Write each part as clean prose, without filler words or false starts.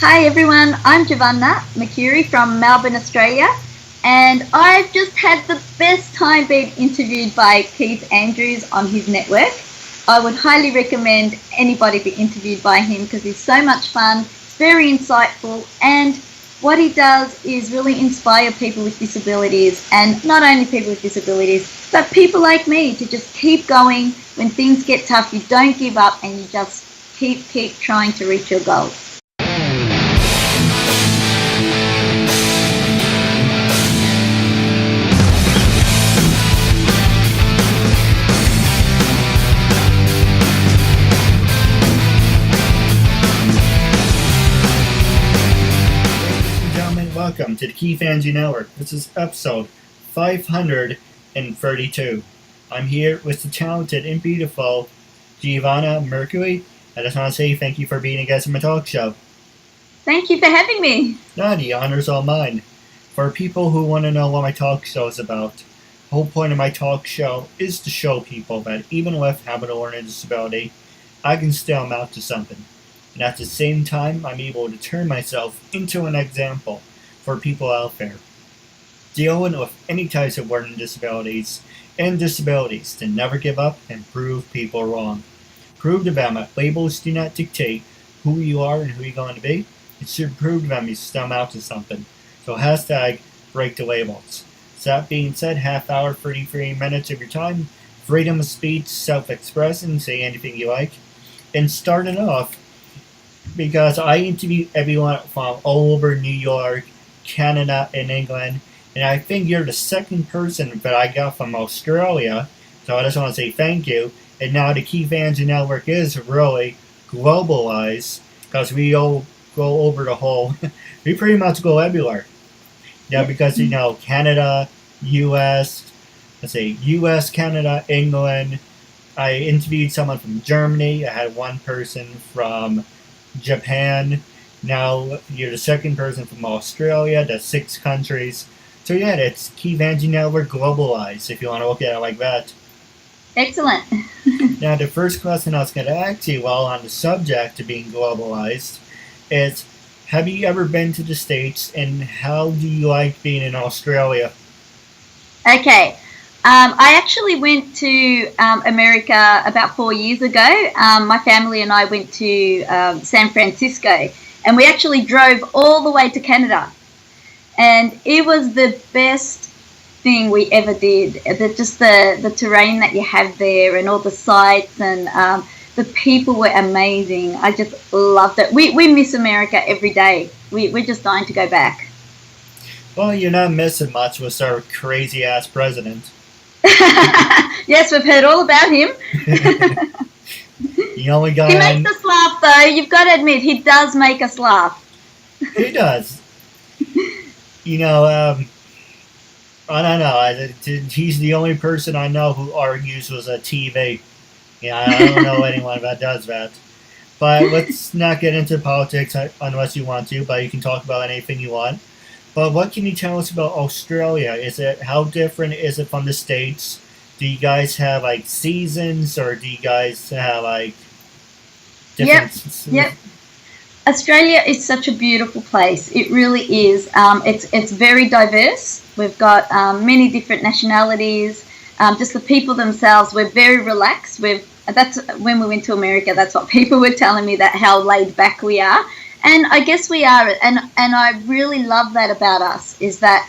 Hi everyone, I'm Giovanna Mercuri from Melbourne, Australia, and I've just had the best time being interviewed by Keith Andrews on his network. I would highly recommend anybody be interviewed by him because he's so much fun, very insightful, and what he does is really inspire people with disabilities, and not only people with disabilities, but people like me to just keep going. When things get tough, you don't give up and you just keep trying to reach your goals. Welcome to the KeithAndrewNetWork. This is episode 532. I'm here with the talented and beautiful Giovanna Mercuri. I just want to say thank you for being a guest on my talk show. Thank you for having me. No, the honor's all mine. For people who want to know what my talk show is about, the whole point of my talk show is to show people that even with having a learning disability, I can still amount to something. And at the same time, I'm able to turn myself into an example for people out there dealing with any types of learning disabilities and disabilities to never give up and prove people wrong. Prove to them that labels do not dictate who you are and who you're going to be. It should prove to them you still amount to something. So hashtag break the labels. So that being said, half hour, 33 minutes of your time, freedom of speech, self-expression, say anything you like. And starting off, because I interview everyone from all over New York, Canada, and England, and I think you're the second person that I got from Australia, so I just want to say thank you. And now the KeithAndrewNetWork is really globalized, because we all go over the whole, we pretty much go everywhere. Yeah, because, Canada, US, Canada, England. I interviewed someone from Germany. I had one person from Japan. Now you're the second person from Australia. That's 6 countries. So yeah, that's KeithAndrewNetWork globalized, if you want to look at it like that. Excellent. Now the first question I was going to ask you while on the subject of being globalized is, have you ever been to the States, and how do you like being in Australia? Okay. I actually went to America about 4 years ago. My family and I went to San Francisco, and we actually drove all the way to Canada. And it was the best thing we ever did. The terrain that you have there and all the sights, and the people were amazing. I just loved it. We miss America every day. We're just dying to go back. Well, you're not missing much with our crazy-ass president. Yes, we've heard all about him. The only guy he makes us laugh, though. You've got to admit, he does make us laugh. He does. I don't know. He's the only person I know who argues with a TV. I don't know anyone that does that. But let's not get into politics unless you want to, but you can talk about anything you want. But what can you tell us about Australia? How different is it from the States? Do you guys have seasons, or do you guys have different? Yep. Australia is such a beautiful place. It really is. It's very diverse. We've got many different nationalities. Just the people themselves, we're very relaxed. That's when we went to America. That's what people were telling me, that how laid back we are. And I guess we are, and I really love that about us, is that,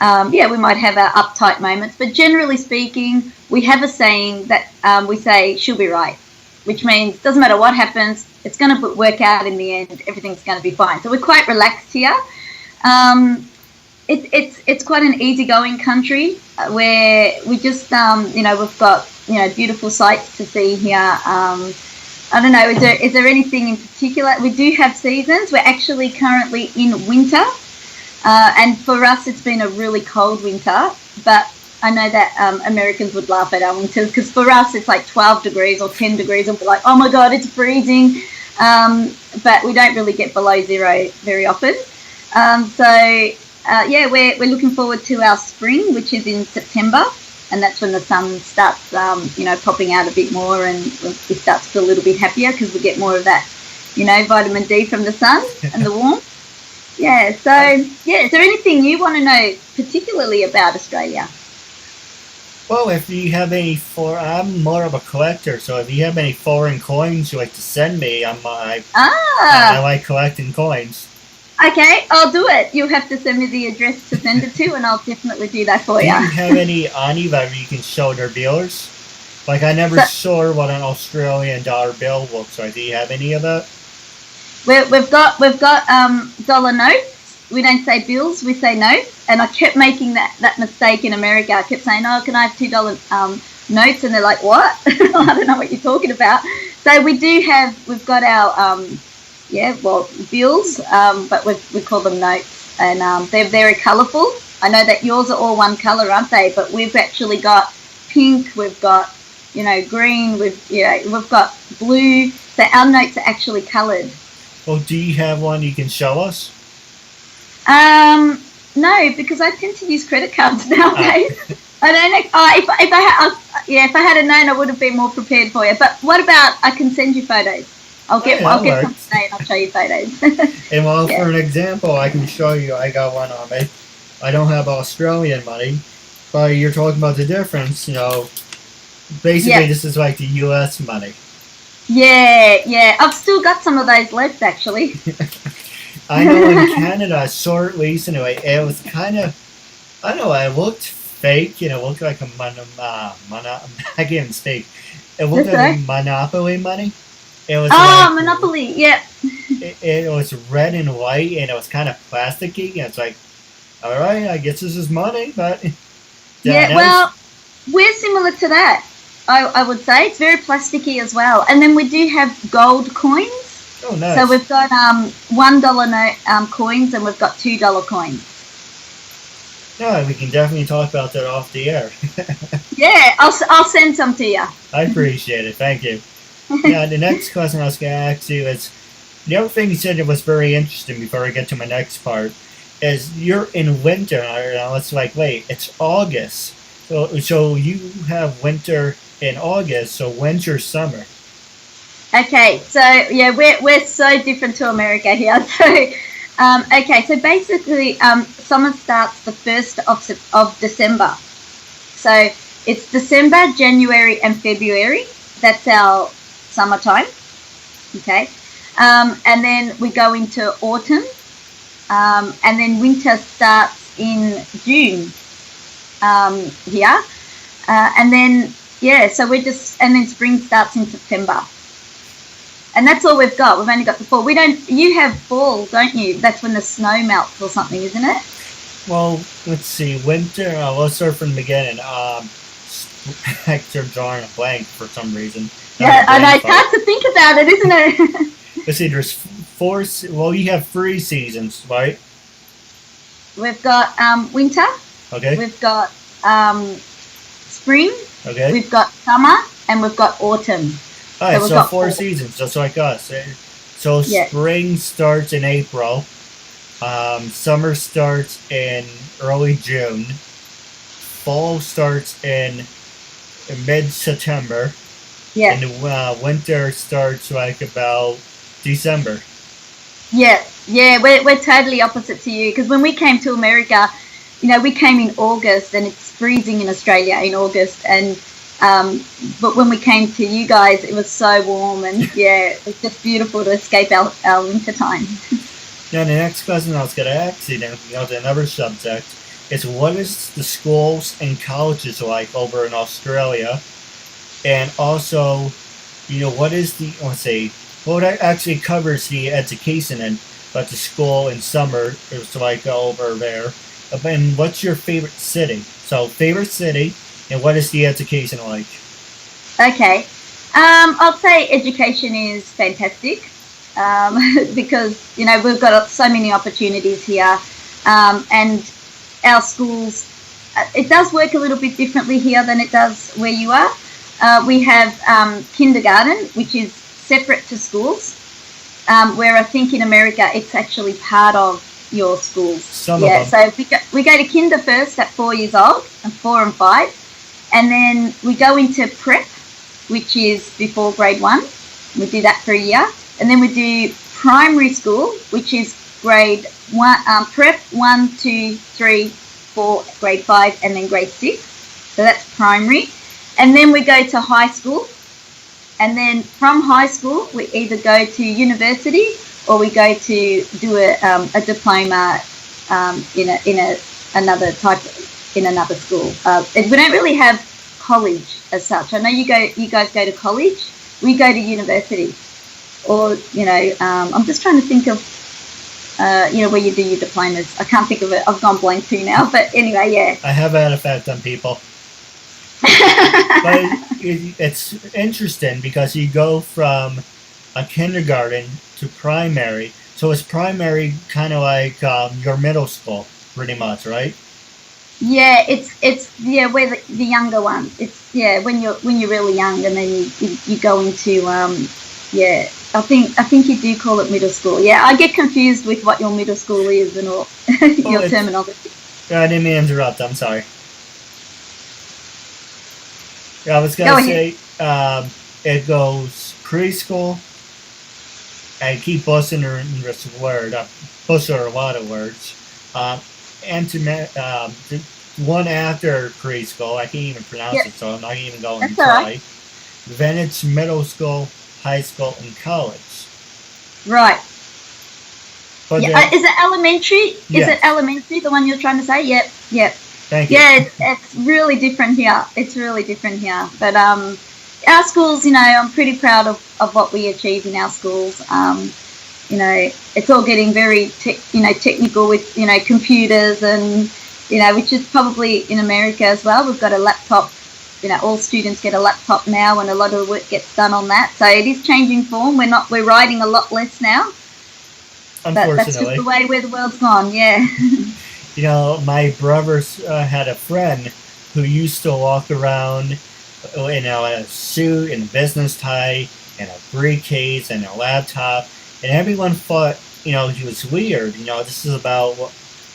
we might have our uptight moments, but generally speaking, we have a saying that we say, she'll be right, which means doesn't matter what happens, it's going to work out in the end, everything's going to be fine. So we're quite relaxed here. It's quite an easygoing country where we just, we've got, beautiful sights to see here. I don't know, is there anything in particular? We do have seasons. We're actually currently in winter. And for us, it's been a really cold winter. But I know that Americans would laugh at our winters, because for us, it's 12 degrees or 10 degrees. And we're like, oh my God, it's freezing. But we don't really get below zero very often. We're looking forward to our spring, which is in September. And that's when the sun starts, popping out a bit more, and it starts to feel a little bit happier because we get more of that vitamin D from the sun and the warmth. Yeah, so, is there anything you want to know particularly about Australia? Well, if you have I'm more of a collector, so if you have any foreign coins you like to send me, I like collecting coins. Okay, I'll do it. You'll have to send me the address to send it to, and I'll definitely do that for you. Do you have any on you that you can show their viewers? Like, I never saw what an Australian dollar bill looks like. Do you have any of that? We've got dollar notes. We don't say bills, we say notes. And I kept making that mistake in America. I kept saying, "Oh, can I have $2 notes?" And they're like, "What?" I don't know what you're talking about. So we've got our bills, but we call them notes, and they're very colourful. I know that yours are all one colour, aren't they? But we've actually got pink, we've got green, we've got blue. So our notes are actually coloured. Well, do you have one you can show us? No, because I tend to use credit cards nowadays. I don't know. If I had known, I would have been more prepared for you. But what about I can send you photos? I'll get some today and I'll show you photos. And for an example, I can show you. I got one on me. I don't have Australian money, but you're talking about the difference. Basically, this is like the U.S. money. Yeah. I've still got some of those left, actually. I know in Canada, I saw it recently. It was kind of, I don't know, it looked fake. It looked like a I can't speak. It looked like Monopoly money. It was Monopoly, yeah. It was red and white, and it was kind of plasticky. And it's like, all right, I guess this is money, but well, we're similar to that. I would say it's very plasticky as well. And then we do have gold coins. Oh, nice. So we've got $1 note coins, and we've got $2 coins. No, we can definitely talk about that off the air. Yeah, I'll send some to you. I appreciate it. Thank you. Yeah, the next question I was going to ask you is, the other thing you said that was very interesting before I get to my next part is you're in winter. And it's like, wait, it's August. So you have winter in August, so when's your summer? Okay, so yeah, we're so different to America here. So basically, summer starts the 1st of December. So it's December, January, and February. That's our summertime. Okay, and then we go into autumn, and then winter starts in June. Here, and then and then spring starts in September. And that's all we've got. We've only got the fall. You have fall, don't you? That's when the snow melts or something, isn't it? Well, let's see. Winter, let's start from the beginning. Actor drawing a blank for some reason. Yeah, I know. It's hard to think about it, isn't it? Let's see, you have 3 seasons, right? We've got winter. Okay. We've got spring. Okay. We've got summer, and we've got autumn. All right, so 4 seasons, just like us. So spring starts in April. Summer starts in early June. Fall starts in mid-September. Yeah. And winter starts like about December. Yeah, we're totally opposite to you, because when we came to America, we came in August, and it's freezing in Australia in August, and but when we came to you guys, it was so warm, and it was just beautiful to escape our winter time. Now, the next question I was going to ask you, then, another subject, is what is the schools and colleges like over in Australia? And also, what is what actually covers the education and but the school in summer is like over there. And what's your favorite city? So, favorite city, and what is the education like? Okay. I'll say education is fantastic, because, we've got so many opportunities here, and our schools, it does work a little bit differently here than it does where you are. We have kindergarten, which is separate to schools, where I think in America it's actually part of your schools. So we go to kinder first at 4 years old, and 4 and 5, and then we go into prep, which is before grade 1. We do that for a year, And then we do primary school, which is grade 1, prep 1, 2, 3, 4, grade 5, and then grade 6. So that's primary. And then we go to high school. And then from high school, we either go to university or we go to do a diploma in another school. We don't really have college as such. I know you guys go to college. We go to university, or I'm just trying to think of where you do your diplomas. I can't think of it. I've gone blank too now. But anyway, yeah. I have that effect on people. But it's interesting because you go from a kindergarten to primary. So it's primary kind of like your middle school, pretty much, right? Yeah, we're the younger ones. It's when you're really young, and then you go into I think you do call it middle school. Yeah, I get confused with what your middle school is and all your terminology. I didn't mean to interrupt. I'm sorry. I was going to say it goes preschool. I keep busting this word. I butcher a lot of words. And to one after preschool, I can't even pronounce it, so I'm not even going to try. Right. Then it's middle school, high school, and college. Right. But then, is it elementary? Yes. Is it elementary, the one you're trying to say? Yep. Thank you. Yeah, it's really different here. But our schools, I'm pretty proud of what we achieve in our schools. It's all getting very technical with computers and which is probably in America as well. We've got a laptop. All students get a laptop now, and a lot of the work gets done on that. So it is changing form. We're writing a lot less now. Unfortunately, that's just the way where the world's gone. Yeah. My brother had a friend who used to walk around in a suit and a business tie and a briefcase and a laptop, and everyone thought he was weird. This is about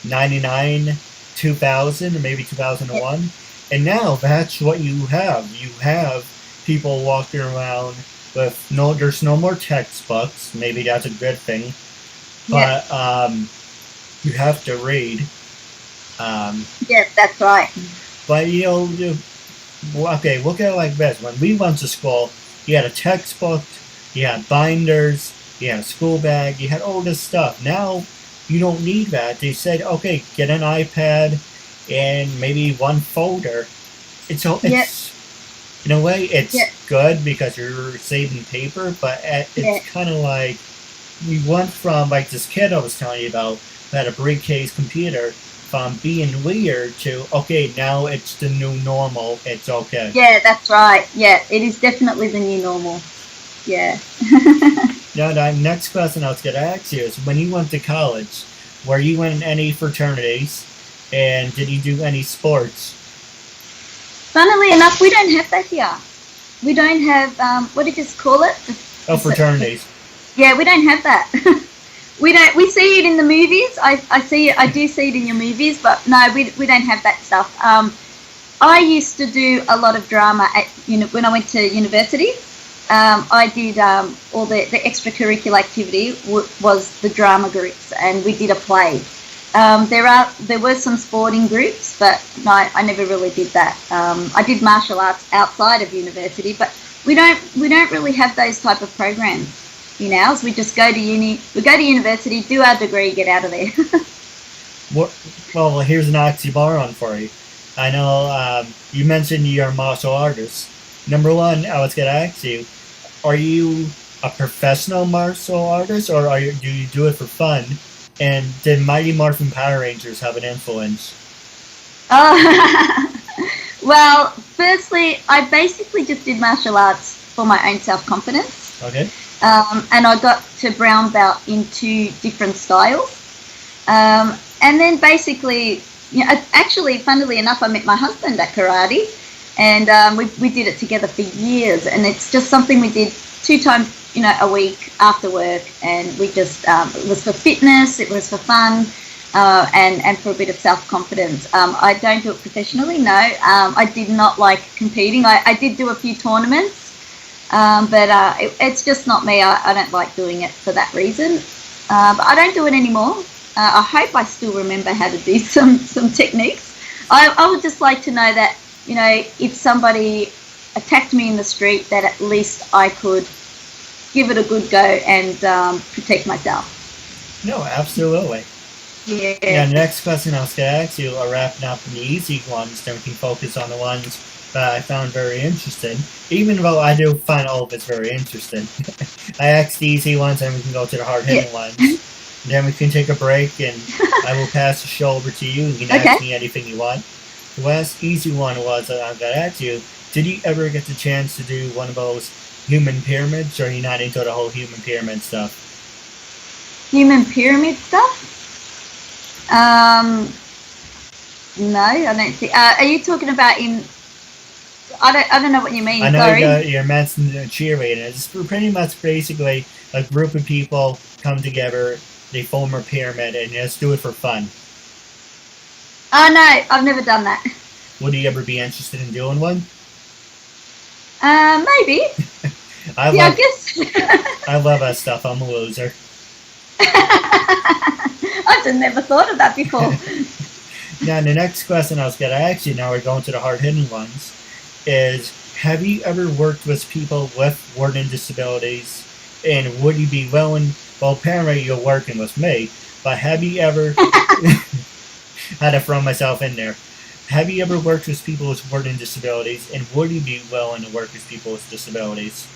99, 2000, or maybe 2001, and now that's what you have. You have people walking around with there's no more textbooks. Maybe that's a good thing, but you have to read. Yes, that's right. But okay, look at it like this. When we went to school, you had a textbook, you had binders, you had a school bag, you had all this stuff. Now, you don't need that. They said, okay, get an iPad and maybe one folder. It's in a way, it's good because you're saving paper, but it's kind of like we went from, like this kid I was telling you about, that had a briefcase computer, from being weird to, okay, now it's the new normal, it's okay. Yeah, that's right. Yeah, it is definitely the new normal. Yeah. Now, the next question I was going to ask you is, when you went to college, were you in any fraternities, and did you do any sports? Funnily enough, we don't have that here. We don't have, what did you call it? Fraternities. Yeah, we don't have that. We see it in the movies. I do see it in your movies, but no, we don't have that stuff. I used to do a lot of drama when I went to university. I did all the extracurricular activity was the drama groups, and we did a play. There were some sporting groups, but no, I never really did that. I did martial arts outside of university, but we don't really have those type of programs. So we just go to uni, we go to university, do our degree, get out of there. Well, here's an oxymoron for you. I know you mentioned you're a martial artist. Number one, I was going to ask you, are you a professional martial artist, or do you do it for fun? And did Mighty Morphin Power Rangers have an influence? Well, firstly, I basically just did martial arts for my own self-confidence. Okay. And I got to brown belt in 2 different styles. And then basically, actually, funnily enough, I met my husband at karate, and we did it together for years. And it's just something we did 2 times, a week after work. And we just, it was for fitness, it was for fun, and for a bit of self-confidence. I don't do it professionally, no. I did not like competing. I did do a few tournaments. It's just not me. I don't like doing it for that reason. But I don't do it anymore. I hope I still remember how to do some techniques. I would just like to know that, if somebody attacked me in the street, that at least I could give it a good go and protect myself. No, absolutely. Yeah. Yeah, the next question I was going to ask you are wrapping up in the easy ones, then we can focus on the ones that I found very interesting, even though I do find all of it very interesting. I asked the easy ones, and we can go to the hard-hitting ones. Then we can take a break, and I will pass the show over to you. You can ask me anything you want. The last easy one was that I'm going to ask you, did you ever get the chance to do one of those human pyramids, or are you not into the whole human pyramid stuff? Human pyramid stuff? No, I don't think. Are you talking about in? I don't know what you mean. I know Sorry. you're mentioning cheerleading. It's pretty much basically a group of people come together, they form a pyramid, and just do it for fun. Oh no, I've never done that. Would you ever be interested in doing one? Maybe. I guess. I love that stuff. I'm a loser. I've just never thought of that before. Now, the next question I was going to ask you, now we're going to the hard-hitting ones, is have you ever worked with people with learning disabilities, and would you be willing, well, apparently you're working with me, but have you ever, I had to throw myself in there, have you ever worked with people with learning disabilities, and would you be willing to work with people with disabilities?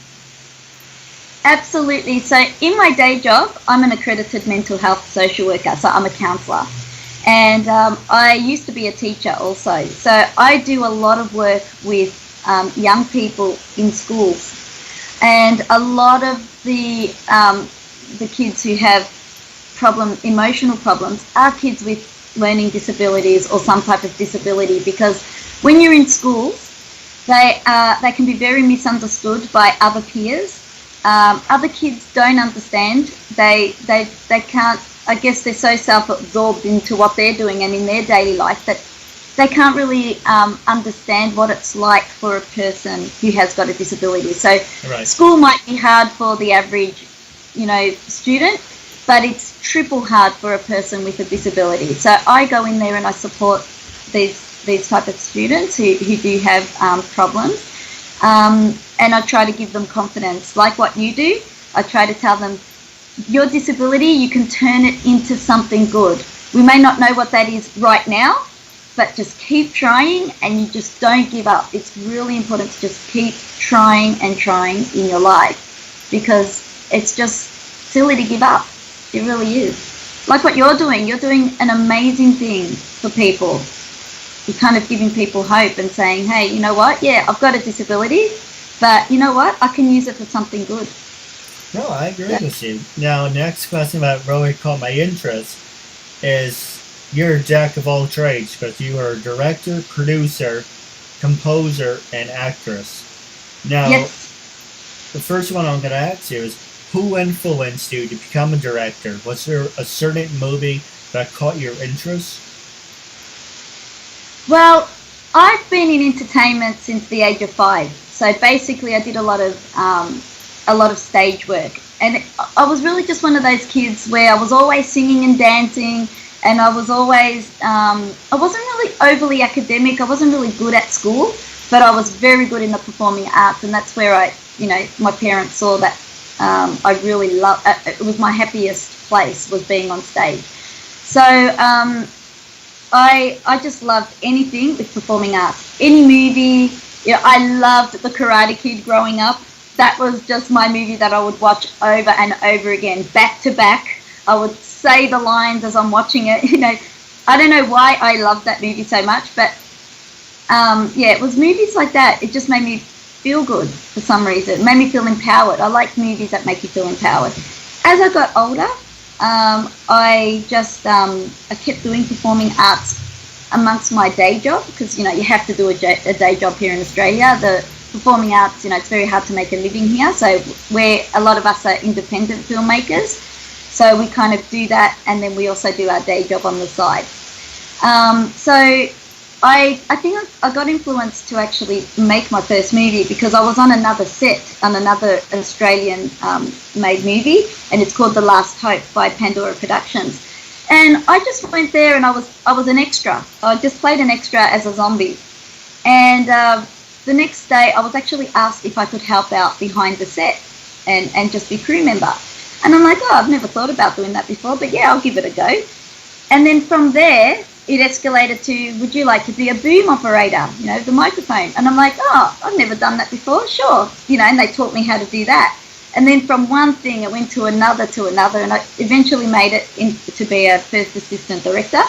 Absolutely. So in my day job, I'm an accredited mental health social worker, so I'm a counsellor. And I used to be a teacher also. So I do a lot of work with young people in schools. And a lot of the kids who have emotional problems are kids with learning disabilities or some type of disability, because when you're in schools, they can be very misunderstood by other peers. Other kids don't understand. They can't. I guess they're so self-absorbed into what they're doing and in their daily life that they can't really understand what it's like for a person who has got a disability. So school might be hard for the average, student, but it's triple hard for a person with a disability. So I go in there and I support these type of students who do have problems. And I try to give them confidence. Like what you do, I try to tell them, your disability, you can turn it into something good. We may not know what that is right now, but just keep trying and you just don't give up. It's really important to just keep trying and trying in your life, because it's just silly to give up. It really is. Like what you're doing an amazing thing for people. You're kind of giving people hope and saying, hey, you know what? Yeah, I've got a disability, but you know what? I can use it for something good. No, I agree with you. Now, next question that really caught my interest is you're a jack of all trades, because you are a director, producer, composer, and actress. Now, the first one I'm going to ask you is, who influenced you to become a director? Was there a certain movie that caught your interest? Well, I've been in entertainment since the age of 5. So basically, I did a lot of stage work, and I was really just one of those kids where I was always singing and dancing, and I was always I wasn't really overly academic. I wasn't really good at school, but I was very good in the performing arts, and that's where my parents saw that I really loved. It was my happiest place, was being on stage. So I just loved anything with performing arts, any movie. I loved The Karate Kid growing up. That was just my movie that I would watch over and over again, back to back. I would say the lines as I'm watching it. I don't know why I loved that movie so much, but it was movies like that. It just made me feel good for some reason. It made me feel empowered. I like movies that make you feel empowered. As I got older, I kept doing performing arts amongst my day job, because you have to do a day job here in Australia. The performing arts, it's very hard to make a living here. So a lot of us are independent filmmakers. So we kind of do that, and then we also do our day job on the side. So I think I got influenced to actually make my first movie because I was on another set on another Australian made movie, and it's called The Last Hope by Pandora Productions. And I just went there, and I was an extra. I just played an extra as a zombie. And the next day, I was actually asked if I could help out behind the set and just be crew member. And I'm like, oh, I've never thought about doing that before, but yeah, I'll give it a go. And then from there, it escalated to, would you like to be a boom operator, the microphone? And I'm like, oh, I've never done that before, sure. And they taught me how to do that. And then from one thing, it went to another, and I eventually made it to be a first assistant director.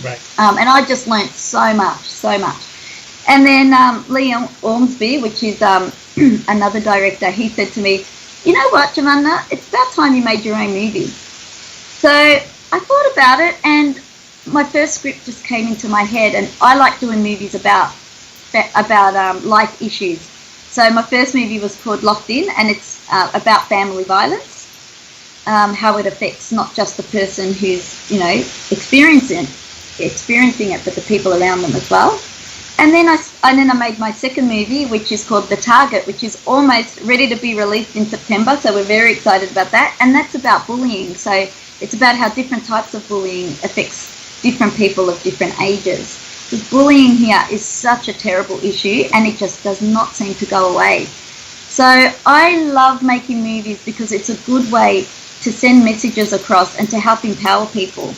Right. And I just learnt so much. And then Liam Ormsby, which is another director, he said to me, you know what, Giovanna, it's about time you made your own movie. So I thought about it, and my first script just came into my head, and I like doing movies about life issues. So my first movie was called Locked In, and it's about family violence, how it affects not just the person who's experiencing it, but the people around them as well. And then I made my second movie, which is called The Target, which is almost ready to be released in September. So we're very excited about that. And that's about bullying. So it's about how different types of bullying affects different people of different ages. Because bullying here is such a terrible issue, and it just does not seem to go away. So I love making movies because it's a good way to send messages across and to help empower people.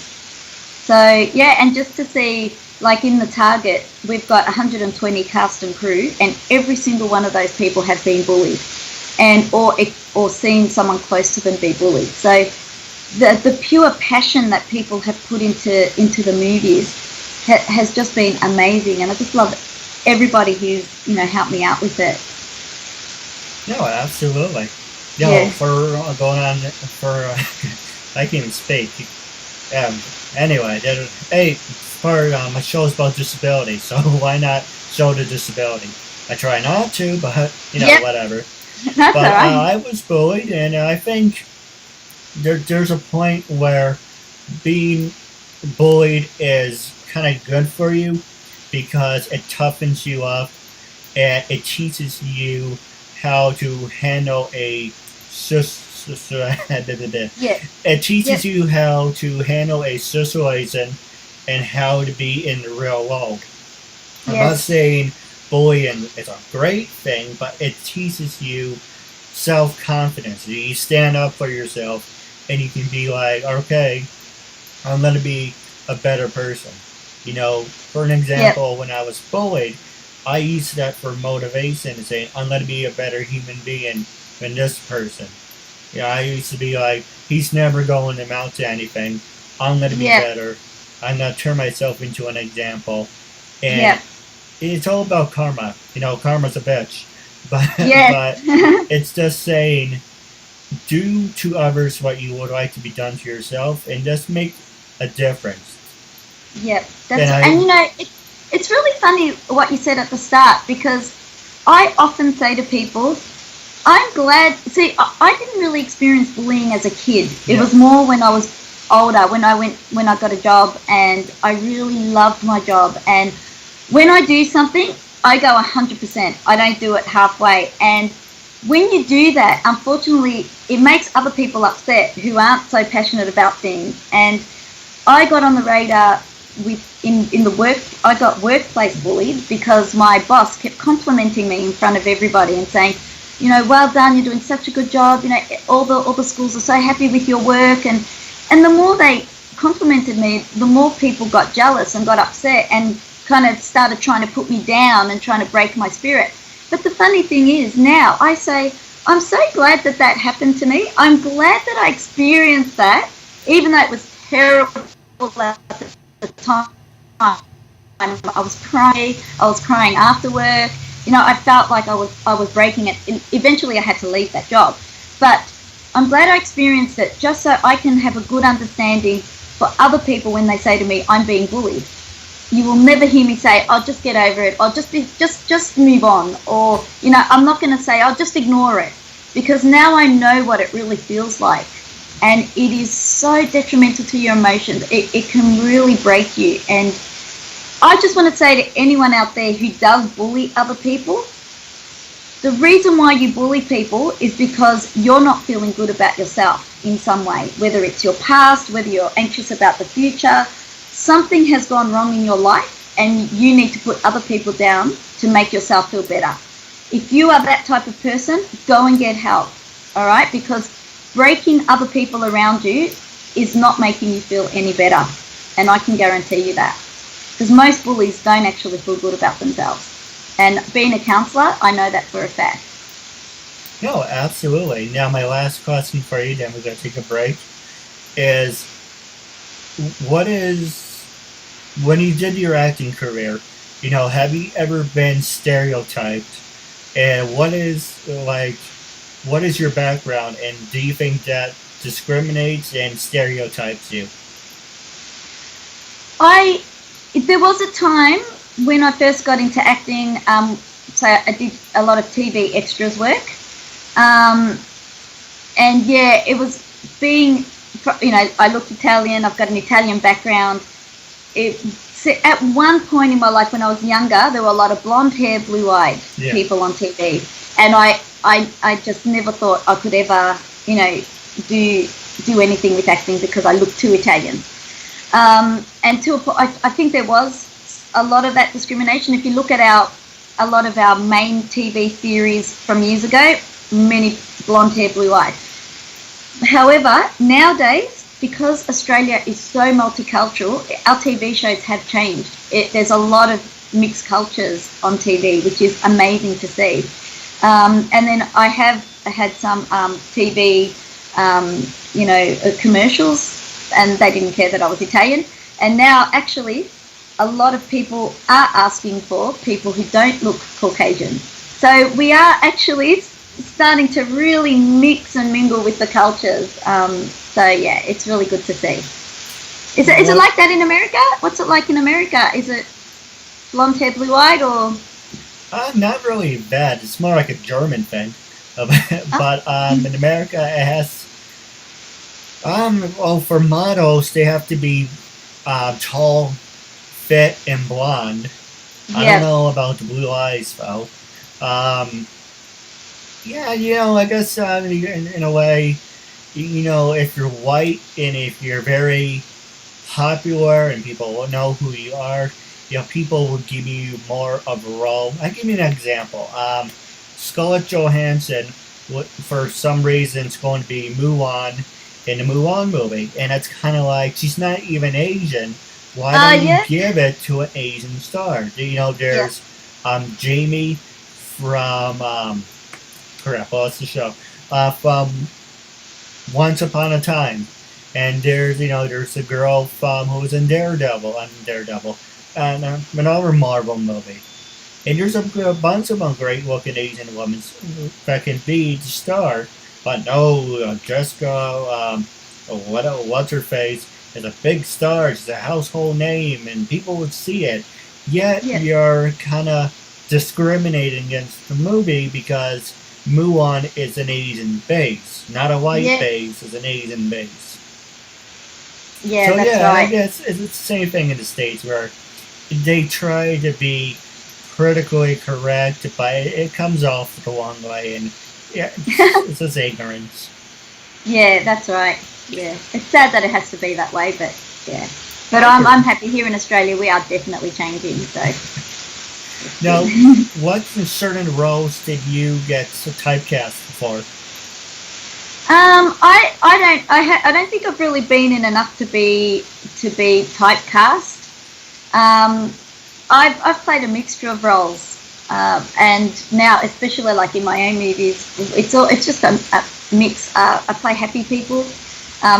So yeah, and just to see, like in The Target, we've got 120 cast and crew, and every single one of those people have been bullied, or seen someone close to them be bullied. So the pure passion that people have put into the movies has just been amazing, and I just love everybody who's helped me out with it. No, absolutely. For going on for I can't even speak. Anyway, my show is about disability, so why not show the disability? I try not to, but whatever. That's but all right. I was bullied, and I think there's a point where being bullied is kind of good for you because it toughens you up, and it teaches you how to handle a It teaches you how to handle a situation and how to be in the real world. I'm not saying bullying is a great thing, but it teaches you self-confidence. You stand up for yourself, and you can be like, okay, I'm going to be a better person. For an example, when I was bullied, I used that for motivation and saying, I'm going to be a better human being than this person. I used to be like, he's never going to amount to anything. I'm going to be better. I'm going to turn myself into an example. And it's all about karma. Karma's a bitch. But it's just saying, do to others what you would like to be done to yourself, and just make a difference. Yep. It's really funny what you said at the start, because I often say to people, I'm glad. See, I didn't really experience bullying as a kid. It was more when I was older, when I got a job, and I really loved my job. And when I do something, I go 100%. I don't do it halfway. And when you do that, unfortunately, it makes other people upset who aren't so passionate about things. And I got on the radar in the work. I got workplace bullied because my boss kept complimenting me in front of everybody and saying, well done, you're doing such a good job. All the schools are so happy with your work. And the more they complimented me, the more people got jealous and got upset and kind of started trying to put me down and trying to break my spirit. But the funny thing is, now I say, I'm so glad that happened to me. I'm glad that I experienced that, even though it was terrible at the time. I was crying after work. I felt like I was breaking it. And eventually I had to leave that job. But I'm glad I experienced it, just so I can have a good understanding for other people when they say to me, I'm being bullied. You will never hear me say, I'll just get over it, or just move on, or I'm not going to say, I'll just ignore it, because now I know what it really feels like, and it is so detrimental to your emotions. It can really break you, and I just want to say to anyone out there who does bully other people, the reason why you bully people is because you're not feeling good about yourself in some way, whether it's your past, whether you're anxious about the future. Something has gone wrong in your life and you need to put other people down to make yourself feel better. If you are that type of person, go and get help, all right? Because breaking other people around you is not making you feel any better, and I can guarantee you that. Because most bullies don't actually feel good about themselves. And being a counsellor, I know that for a fact. No, absolutely. Now, my last question for you, then we're going to take a break, is when you did your acting career, have you ever been stereotyped? And what is your background? And do you think that discriminates and stereotypes you? There was a time when I first got into acting, so I did a lot of TV extras work. And yeah, it was being, I looked Italian, I've got an Italian background. At one point in my life when I was younger, there were a lot of blonde hair, blue-eyed people on TV. And I just never thought I could ever, do anything with acting because I looked too Italian. And to a point, I think there was a lot of that discrimination. If you look at a lot of our main TV series from years ago, many blonde hair, blue-eyed. However, nowadays, because Australia is so multicultural, our TV shows have changed. There's a lot of mixed cultures on TV, which is amazing to see. And then I have had some TV, commercials, and they didn't care that I was Italian. And now, actually, a lot of people are asking for people who don't look Caucasian. So we are actually starting to really mix and mingle with the cultures. So yeah, it's really good to see. Is it like that in America? What's it like in America? Is it blonde hair, blue-eyed, or? Not really bad. It's more like a German thing. But in America, it has. For models, they have to be tall, fit, and blonde. Yes. I don't know about the blue eyes, though. I guess in a way, if you're white and if you're very popular and people will know who you are, people will give you more of a role. I'll give you an example. Scarlett Johansson, for some reason, is going to be Mulan in the Mulan movie, and it's kind of like she's not even Asian. Why don't you give it to an Asian star? There's Jamie from what's the show? From Once Upon a Time, and there's a girl who was in Daredevil, and another Marvel movie. And there's a bunch of great-looking Asian women that can be the star, but no, Jessica, what's her face, is a big star. She's a household name, and people would see it. Yet you're kind of discriminating against the movie because Mulan is an Asian base, not a white base. It's an Asian base. Yeah, so that's right. I guess it's the same thing in the States where they try to be politically correct, but it comes off the wrong way, and it's just ignorance. Yeah, that's right. Yeah, it's sad that it has to be that way, but yeah. But I'm happy here in Australia. We are definitely changing. So. Now, what certain roles did you get typecast for? I don't think I've really been in enough to be typecast. I've played a mixture of roles, and now especially like in my own movies, it's just a mix. I play happy people.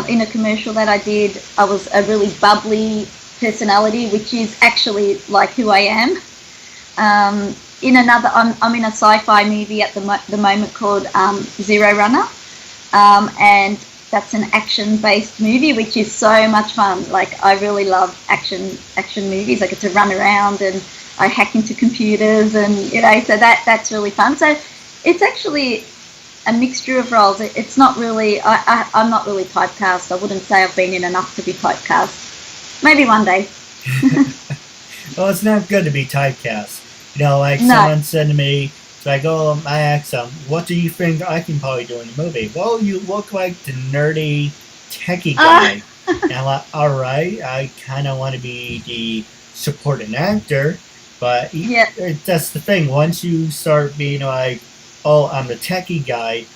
In a commercial that I did, I was a really bubbly personality, which is actually like who I am. In another, I'm in a sci-fi movie at the moment called Zero Runner, and that's an action-based movie, which is so much fun. Like, I really love action movies. I get to run around and I hack into computers, and so that's really fun. So it's actually a mixture of roles. It's not really. I'm not really typecast. I wouldn't say I've been in enough to be typecast. Maybe one day. Well, it's not good to be typecast. Like No. someone said to me, it's like, oh, I asked them, what do you think I can probably do in the movie? Well, you look like the nerdy, techie guy. And I'm like, all right, I kind of want to be the supporting actor, but that's the thing. Once you start being like, oh, I'm the techie guy,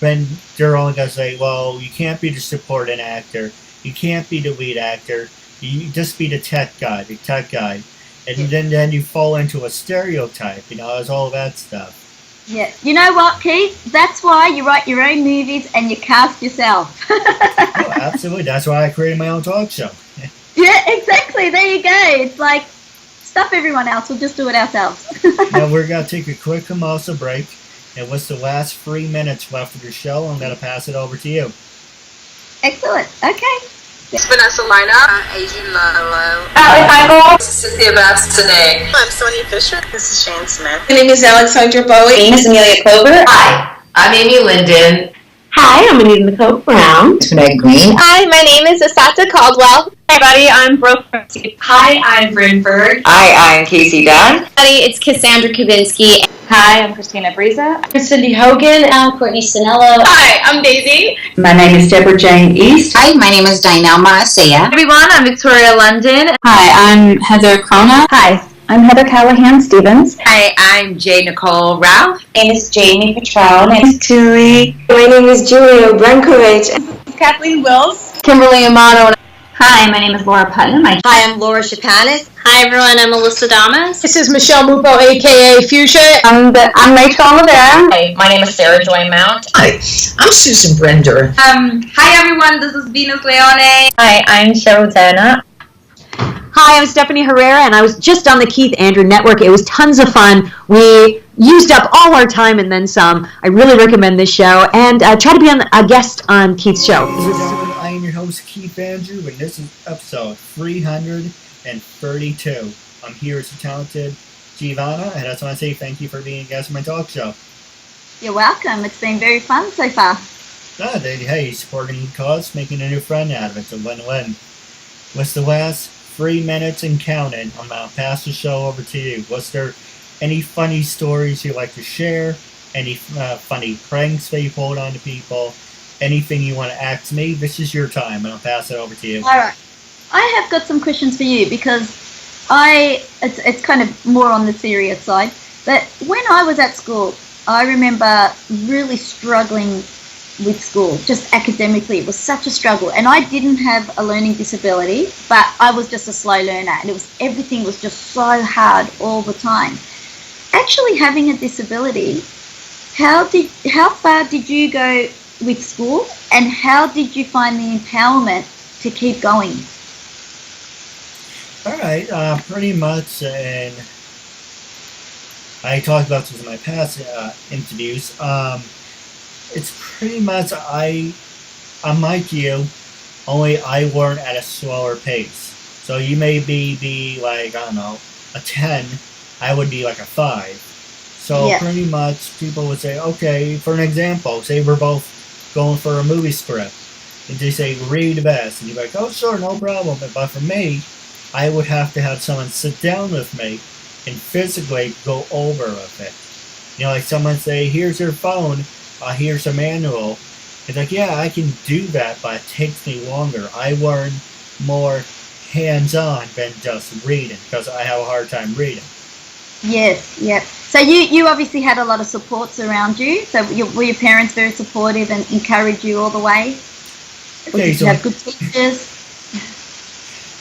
then they're only going to say, well, you can't be the supporting actor. You can't be the lead actor. You just be the tech guy, And then you fall into a stereotype, it's all that stuff. Yeah. You know what, Keith? That's why you write your own movies and you cast yourself. Oh, absolutely. That's why I created my own talk show. Yeah, exactly. There you go. It's like, stuff everyone else. We'll just do it ourselves. Now, we're going to take a quick commercial break. And what's the last 3 minutes left of your show? I'm going to pass it over to you. Excellent. Okay. It's Vanessa Lina. I'm Adrian Lalo. This is Cynthia Bastinet. I'm Sonia Fisher. This is Shane Smith. My name is Alexandra Bowie. My name is Amelia Clover. Hi, I'm Amy Linden. Hi, I'm Anita Nicole Brown. It's Meg Green. Hi, my name is Asata Caldwell. Hi, everybody. I'm Brooke. Hi, I'm Bryn Berg. Hi, I'm Casey Dunn. Hi, it's Cassandra Kavinsky. Hi, I'm Christina Briza. I'm Cindy Hogan. I'm Courtney Sinello. Hi, I'm Daisy. My name is Deborah Jane East. Hi, my name is Dinah Maasea. Hi, everyone. I'm Victoria London. Hi, I'm Heather Krona. Hi, I'm Heather Callahan Stevens. Hi, I'm J. Nicole Ralph. My name is Jamie Petrell. My name is Julie. My name is Julia Brankovic. Kathleen Wills. Kimberly Amato. Hi, my name is Laura Putnam. Hi, I'm Laura Chapanis. Hi, everyone. I'm Melissa Damas. This is Michelle Mupo, a.k.a. Fuchsia. I'm Rachel Olivera. Hi, my name is Sarah Joy Mount. Hi, I'm Susan Brender. Hi, everyone. This is Venus Leone. Hi, I'm Cheryl Dana. Hi, I'm Stephanie Herrera, and I was just on the Keith Andrew Network. It was tons of fun. We used up all our time and then some. I really recommend this show, and try to be a guest on Keith's show. I am your host, Keith Andrew, and this is episode 332. I'm here with the talented Giovanna, and I just want to say thank you for being a guest on my talk show. You're welcome. It's been very fun so far. Hey, supporting the cause, making a new friend out of it. It's a win-win. What's the last 3 minutes and counting? I'm going to pass the show over to you. Was there any funny stories you'd like to share? Any funny pranks that you pulled on to people? Anything you want to ask me? This is your time, and I'll pass it over to you. All right. I have got some questions for you because it's kind of more on the serious side. But when I was at school, I remember really struggling with school, just academically. It was such a struggle, and I didn't have a learning disability, but I was just a slow learner, and everything was just so hard all the time. Actually having a disability, how far did you go with school, and how did you find the empowerment to keep going? All right, pretty much, and I talked about this in my past interviews. It's pretty much I'm like you, only I learn at a slower pace. So you may be like, I don't know, a 10, I would be like a 5. So yeah. Pretty much people would say, okay, for an example, say we're both going for a movie script, and they say, read this, and you're like, oh sure, no problem. But for me, I would have to have someone sit down with me and physically go over with it. Like someone say, here's your phone, here's a manual. It's like, yeah, I can do that, but it takes me longer. I learn more hands-on than just reading, because I have a hard time reading. Yes, yeah. So you obviously had a lot of supports around you. So were your parents very supportive and encouraged you all the way? Or did you have good teachers?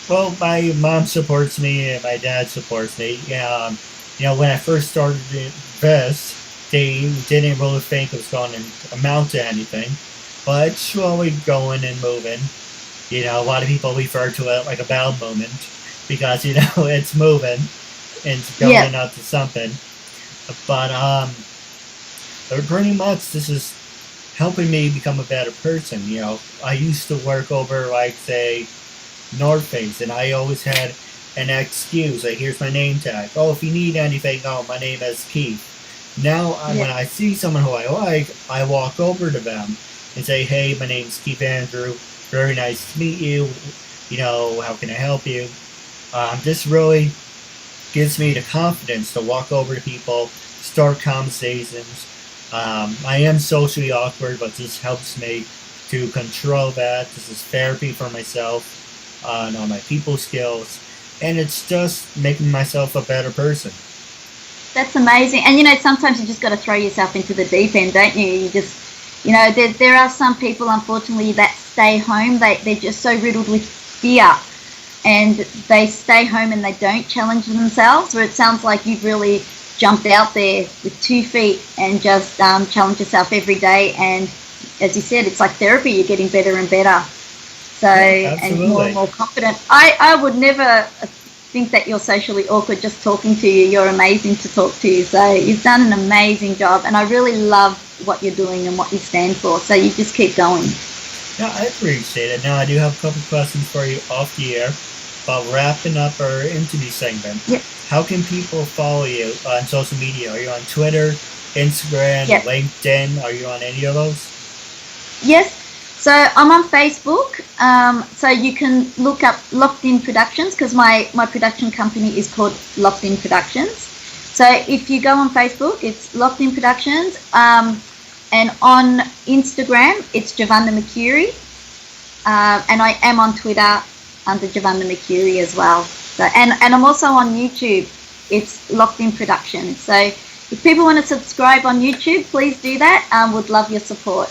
Well, my mom supports me and my dad supports me. When I first started this, they didn't really think it was going to amount to anything, but it's slowly going and moving. A lot of people refer to it like a bowel movement because, it's moving and it's going up to something. But pretty much this is helping me become a better person. I used to work over, like, say, North Face, and I always had an excuse, like, here's my name tag. Oh, if you need anything, my name is Keith. Now, when I see someone who I like, I walk over to them and say, hey, my name's Keith Andrew. Very nice to meet you. How can I help you? Just really gives me the confidence to walk over to people, start conversations. I am socially awkward, but this helps me to control that. This is therapy for myself on my people skills, and it's just making myself a better person. That's amazing. And, you know, sometimes you just got to throw yourself into the deep end, don't you? You just, you know, there are some people, unfortunately, that stay home. They're just so riddled with fear, and they stay home and they don't challenge themselves, where it sounds like you've really jumped out there with 2 feet and just challenge yourself every day. And as you said, it's like therapy. You're getting better and better. So, and more confident. I would never think that you're socially awkward just talking to you. You're amazing to talk to. So you've done an amazing job, and I really love what you're doing and what you stand for. So you just keep going. Yeah, I appreciate it. Now I do have a couple questions for you off the air about wrapping up our interview segment. Yep. How can people follow you on social media? Are you on Twitter, Instagram, LinkedIn? Are you on any of those? Yes. So I'm on Facebook. So you can look up Locked In Productions, because my production company is called Locked In Productions. So if you go on Facebook, it's Locked In Productions. And on Instagram, it's Giovanna Mercuri. And I am on Twitter under Giovanna Mercuri as well. So, and I'm also on YouTube. It's Locked In Productions. So if people want to subscribe on YouTube, please do that. Would love your support.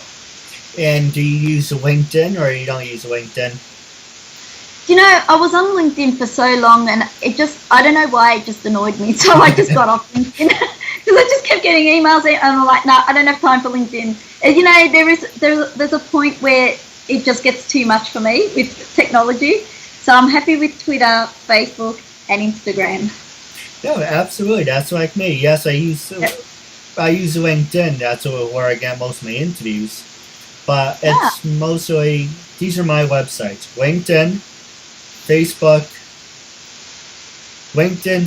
And do you use LinkedIn, or you don't use LinkedIn? You know, I was on LinkedIn for so long, and it just, I don't know why, it just annoyed me. So I just got off LinkedIn, because I just kept getting emails, and I'm like, no, I don't have time for LinkedIn. And, you know, there's a point where it just gets too much for me with technology. So I'm happy with Twitter, Facebook, and Instagram. No, absolutely. That's like me. Yes, I use LinkedIn. That's where I get most of my interviews. But it's mostly, these are my websites: LinkedIn,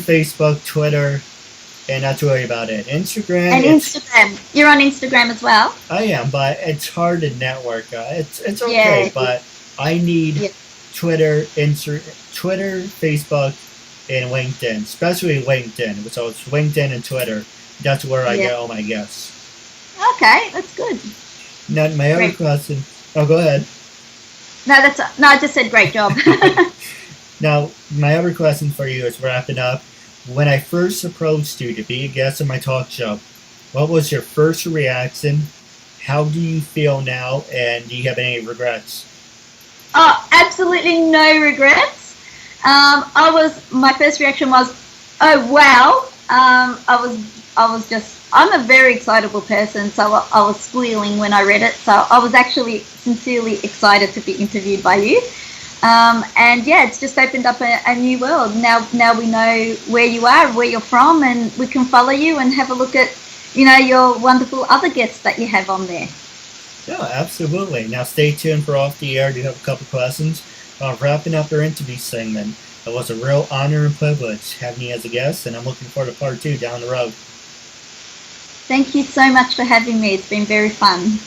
Facebook, Twitter, and that's really about it. Instagram. And Instagram. You're on Instagram as well? I am, but it's hard to network. It's okay, but I need Twitter, Facebook, and LinkedIn, especially LinkedIn. So it's LinkedIn and Twitter. That's where I get all my guests. Okay, that's good. Now, my other question. Oh, go ahead. No, I just said great job. Now, my other question for you is wrapping up. When I first approached you to be a guest on my talk show, what was your first reaction? How do you feel now? And do you have any regrets? Oh, absolutely no regrets. My first reaction was, oh wow. I'm a very excitable person, so I was squealing when I read it. So I was actually sincerely excited to be interviewed by you. And yeah, it's just opened up a new world. Now we know where you are, where you're from, and we can follow you and have a look at, you know, your wonderful other guests that you have on there. No, absolutely. Now stay tuned for Off the Air. I do have a couple questions. Wrapping up our interview segment. It was a real honor and privilege having you as a guest, and I'm looking forward to part 2 down the road. Thank you so much for having me. It's been very fun.